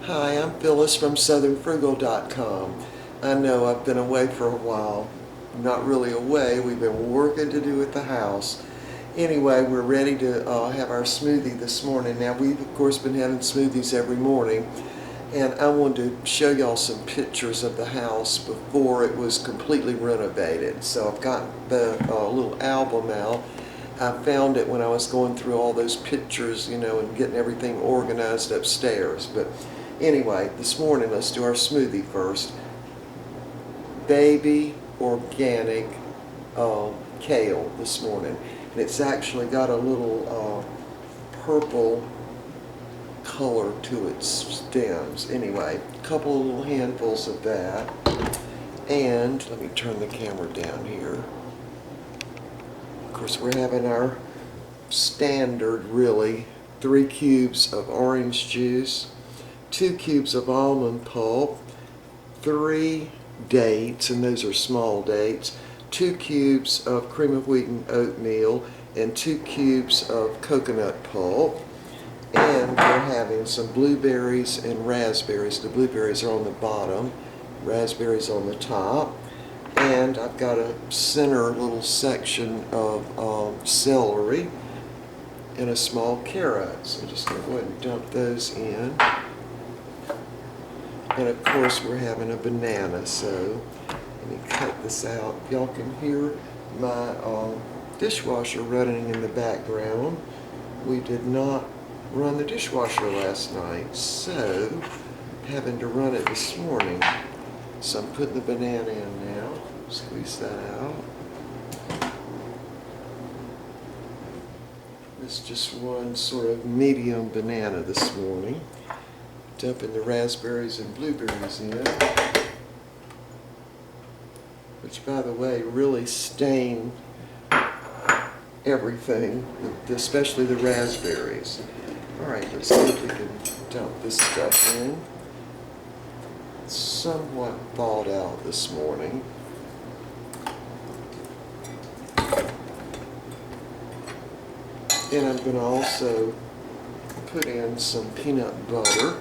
Hi, I'm Phyllis from southernfrugal.com. I know I've been away for a while. Not really away, we've been working to do at the house. Anyway, we're ready to have our smoothie this morning. Now, we've of course been having smoothies every morning, and I wanted to show y'all some pictures of the house before it was completely renovated. So I've got the little album out. I found it when I was going through all those pictures, you know, and getting everything organized upstairs. But anyway, this morning, let's do our smoothie first. Baby organic kale this morning. And it's actually got a little purple color to its stems. Anyway, a couple of little handfuls of that. And let me turn the camera down here. Of course, we're having our standard, really, 3 cubes of orange juice, 2 cubes of almond pulp, 3 dates, and those are small dates, 2 cubes of cream of wheat and oatmeal, and 2 cubes of coconut pulp. And we're having some blueberries and raspberries. The blueberries are on the bottom, raspberries on the top. And I've got a center little section of celery and a small carrot. So I'm just going to go ahead and dump those in. And of course we're having a banana, so let me cut this out. Y'all can hear my dishwasher running in the background. We did not run the dishwasher last night, so having to run it this morning. So I'm putting the banana in now. Squeeze that out. It's just one sort of medium banana this morning. Dumping the raspberries and blueberries in, which, by the way, really stain everything, especially the raspberries. All right, let's see if we can dump this stuff in. It's somewhat thawed out this morning. And I'm going to also put in some peanut butter.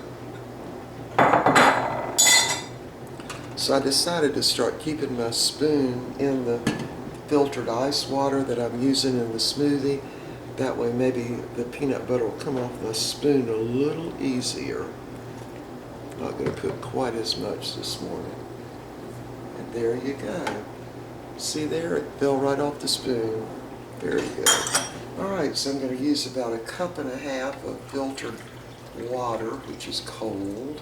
So I decided to start keeping my spoon in the filtered ice water that I'm using in the smoothie. That way maybe the peanut butter will come off my spoon a little easier. Not going to put quite as much this morning. And there you go. See there? It fell right off the spoon. Very good. Alright, so I'm going to use about 1.5 cups of filtered water, which is cold.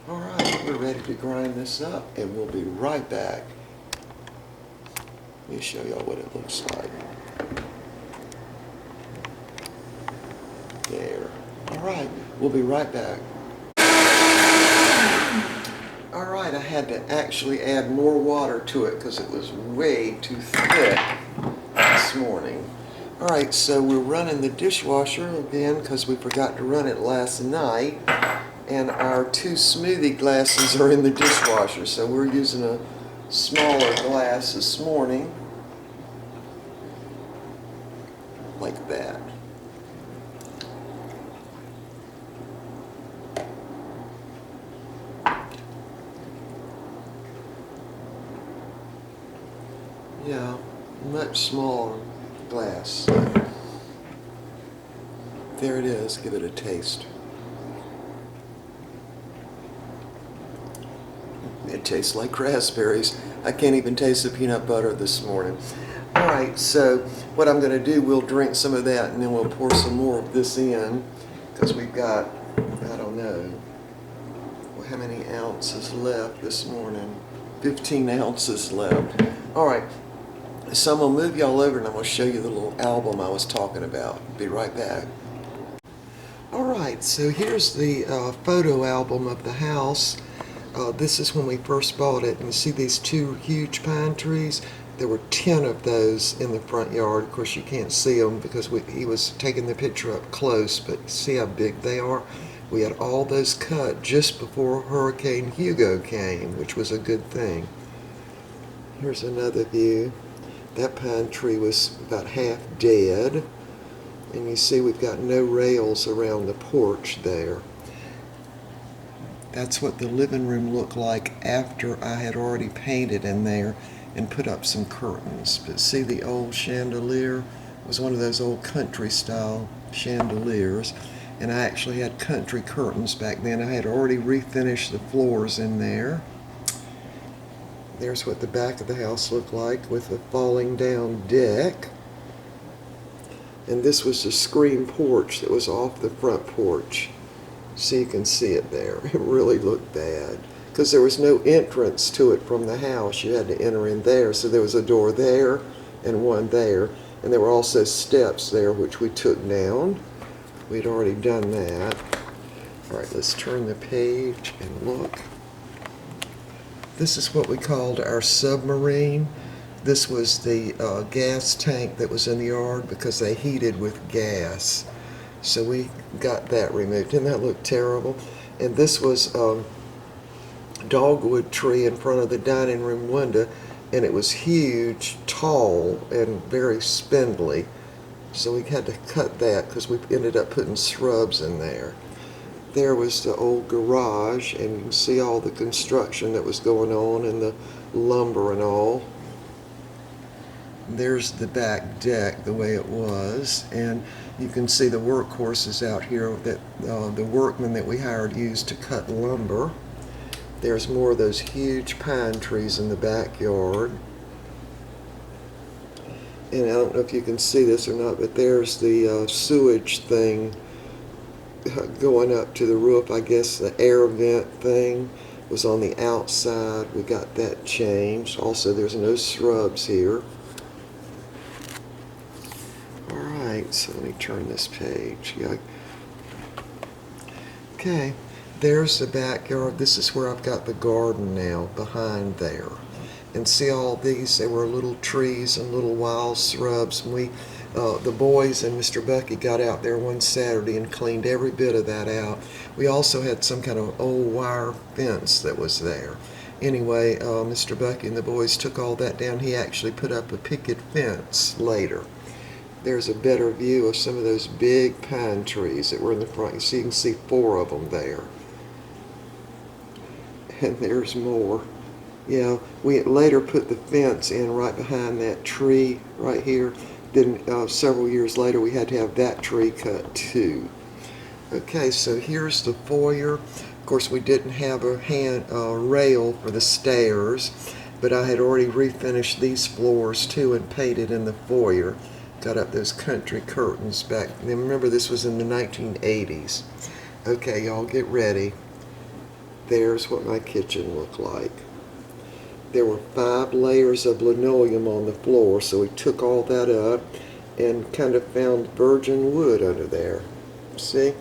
Alright, we're ready to grind this up, and we'll be right back. Let me show y'all what it looks like. There. Alright, we'll be right back. Alright, I had to actually add more water to it because it was way too thick this morning. Alright, so we're running the dishwasher again because we forgot to run it last night. And our 2 smoothie glasses are in the dishwasher, so we're using a smaller glass this morning. Like that. Yeah, much smaller glass. There it is. Give it a taste. It tastes like raspberries. I can't even taste the peanut butter this morning. Alright, so what I'm going to do, we'll drink some of that and then we'll pour some more of this in because we've got, I don't know, how many ounces left this morning? 15 ounces left. Alright, so I'm going to move y'all over and I'm going to show you the little album I was talking about. Be right back. Alright, so here's the photo album of the house. This is when we first bought it, and you see these 2 huge pine trees? There were 10 of those in the front yard. Of course, you can't see them because he was taking the picture up close, but see how big they are? We had all those cut just before Hurricane Hugo came, which was a good thing. Here's another view. That pine tree was about half dead. And you see we've got no rails around the porch there. That's what the living room looked like after I had already painted in there and put up some curtains. But see the old chandelier? It was one of those old country style chandeliers. And I actually had country curtains back then. I had already refinished the floors in there. There's what the back of the house looked like with a falling down deck. And this was the screen porch that was off the front porch. So you can see it there. It really looked bad because there was no entrance to it from the house. You had to enter in there. So there was a door there and one there. And there were also steps there, which we took down. We'd already done that. All right, let's turn the page and look. This is what we called our submarine. This was the gas tank that was in the yard because they heated with gas. So we got that removed. Didn't that look terrible? And this was a dogwood tree in front of the dining room window, and it was huge, tall, and very spindly. So we had to cut that because we ended up putting shrubs in there. There was the old garage, and you can see all the construction that was going on and the lumber and all. There's the back deck the way it was, and you can see the workhorses out here that the workmen that we hired used to cut lumber. There's more of those huge pine trees in the backyard. And I don't know if you can see this or not, but there's the sewage thing going up to the roof. I guess the air vent thing was on the outside. We got that changed. Also, there's no shrubs here. Alright, so let me turn this page. Yeah. Okay, there's the backyard. This is where I've got the garden now, behind there. And see all these, they were little trees and little wild shrubs. And we, the boys and Mr. Bucky got out there one Saturday and cleaned every bit of that out. We also had some kind of old wire fence that was there. Anyway, Mr. Bucky and the boys took all that down. He actually put up a picket fence later. There's a better view of some of those big pine trees that were in the front. So you can see 4 of them there. And there's more. Yeah, we later put the fence in right behind that tree right here. Then several years later we had to have that tree cut too. Okay, so here's the foyer. Of course we didn't have a rail for the stairs, but I had already refinished these floors too and painted in the foyer. Got up those country curtains back. Now remember, this was in the 1980s. Okay, y'all get ready. There's what my kitchen looked like. There were 5 layers of linoleum on the floor, so we took all that up and kind of found virgin wood under there. See?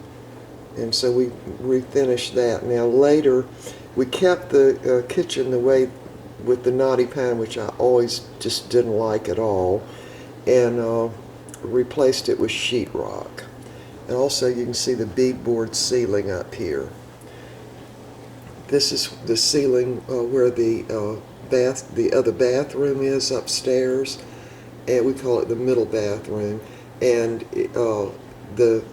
And so we refinished that. Now later, we kept the kitchen the way with the knotty pine, which I always just didn't like at all, and replaced it with sheetrock. And also you can see the beadboard ceiling up here. This is the ceiling where the other bathroom is upstairs, and we call it the middle bathroom. And the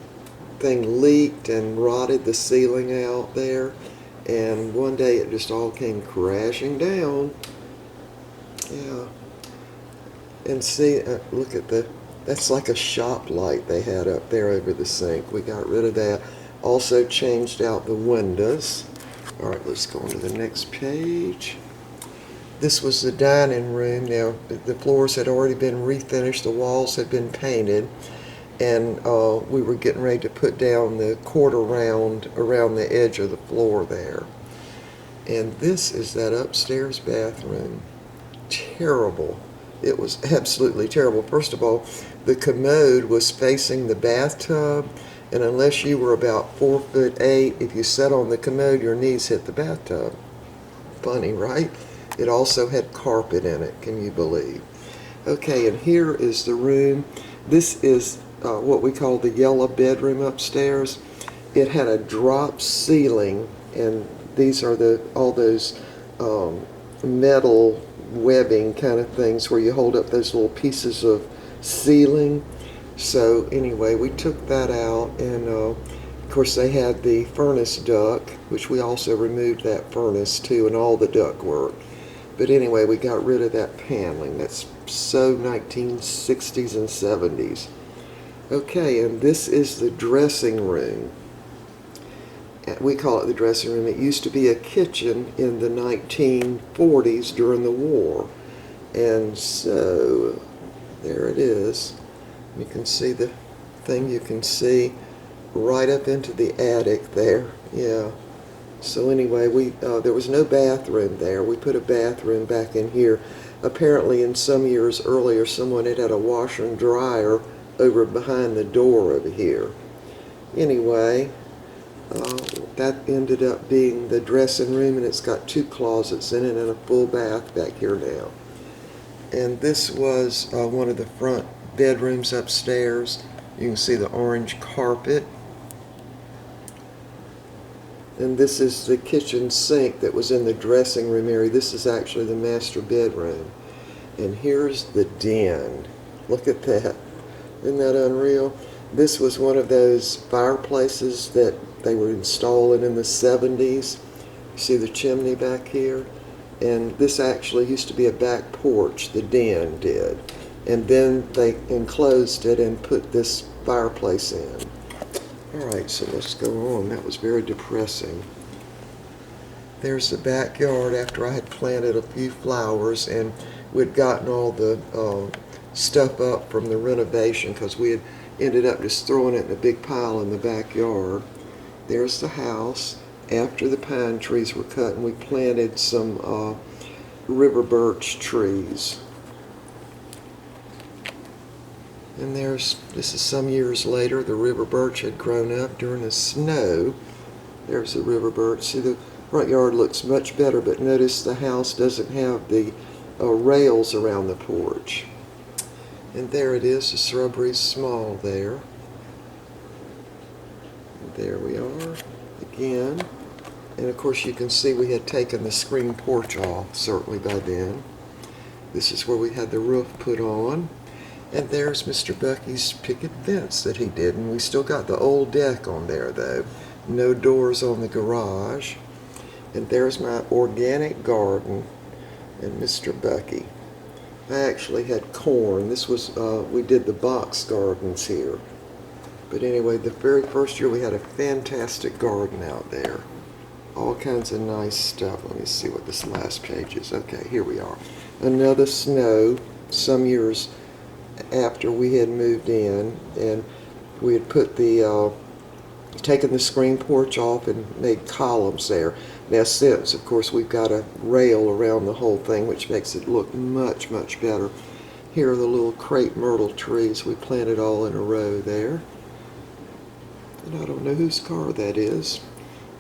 thing leaked and rotted the ceiling out there, and one day it just all came crashing down. Yeah. And see, look at that's like a shop light they had up there over the sink. We got rid of that. Also changed out the windows. All right, let's go on to the next page. This was the dining room. Now, the floors had already been refinished. The walls had been painted. And we were getting ready to put down the quarter round around the edge of the floor there. And this is that upstairs bathroom. Terrible. It was absolutely terrible. First of all, the commode was facing the bathtub, and unless you were about 4'8", if you sat on the commode, your knees hit the bathtub. Funny, right? It also had carpet in it, can you believe? Okay, and here is the room. This is what we call the yellow bedroom upstairs. It had a drop ceiling, and these are all those metal webbing kind of things where you hold up those little pieces of ceiling. So anyway, we took that out, and of course they had the furnace duct, which we also removed that furnace too, and all the duct work. But anyway, we got rid of that paneling. That's so 1960s and 70s. Okay, and this is the dressing room. We call it the dressing room. It used to be a kitchen in the 1940s during the war. And so, there it is. You can see the thing, you can see right up into the attic there. Yeah. So anyway, there was no bathroom there. We put a bathroom back in here. Apparently in some years earlier, someone had a washer and dryer over behind the door over here. Anyway, that ended up being the dressing room, and it's got 2 closets in it and a full bath back here now. And this was one of the front bedrooms upstairs. You can see the orange carpet. And this is the kitchen sink that was in the dressing room area. This is actually the master bedroom. And here's the den. Look at that. Isn't that unreal? This was one of those fireplaces that they were installing in the 70s. See the chimney back here? And this actually used to be a back porch, the den did. And then they enclosed it and put this fireplace in. Alright, so let's go on. That was very depressing. There's the backyard after I had planted a few flowers, and we'd gotten all the stuff up from the renovation because we had ended up just throwing it in a big pile in the backyard. There's the house. After the pine trees were cut, and we planted some river birch trees. And this is some years later. The river birch had grown up during the snow. There's the river birch. See, the front yard looks much better, but notice the house doesn't have the rails around the porch. And there it is, the shrubbery's small there. And there we are again. And of course you can see we had taken the screen porch off, certainly by then. This is where we had the roof put on. And there's Mr. Bucky's picket fence that he did. And we still got the old deck on there though. No doors on the garage. And there's my organic garden and Mr. Bucky. I actually had corn. This was, we did the box gardens here. But anyway, the very first year we had a fantastic garden out there. All kinds of nice stuff. Let me see what this last page is. Okay, here we are. Another snow some years after we had moved in, and we had put the taken the screen porch off and made columns there. Now since, of course, we've got a rail around the whole thing, which makes it look much, much better. Here are the little crepe myrtle trees we planted all in a row there. And I don't know whose car that is.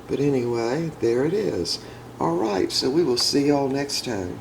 But anyway, there it is. All right, so we will see y'all next time.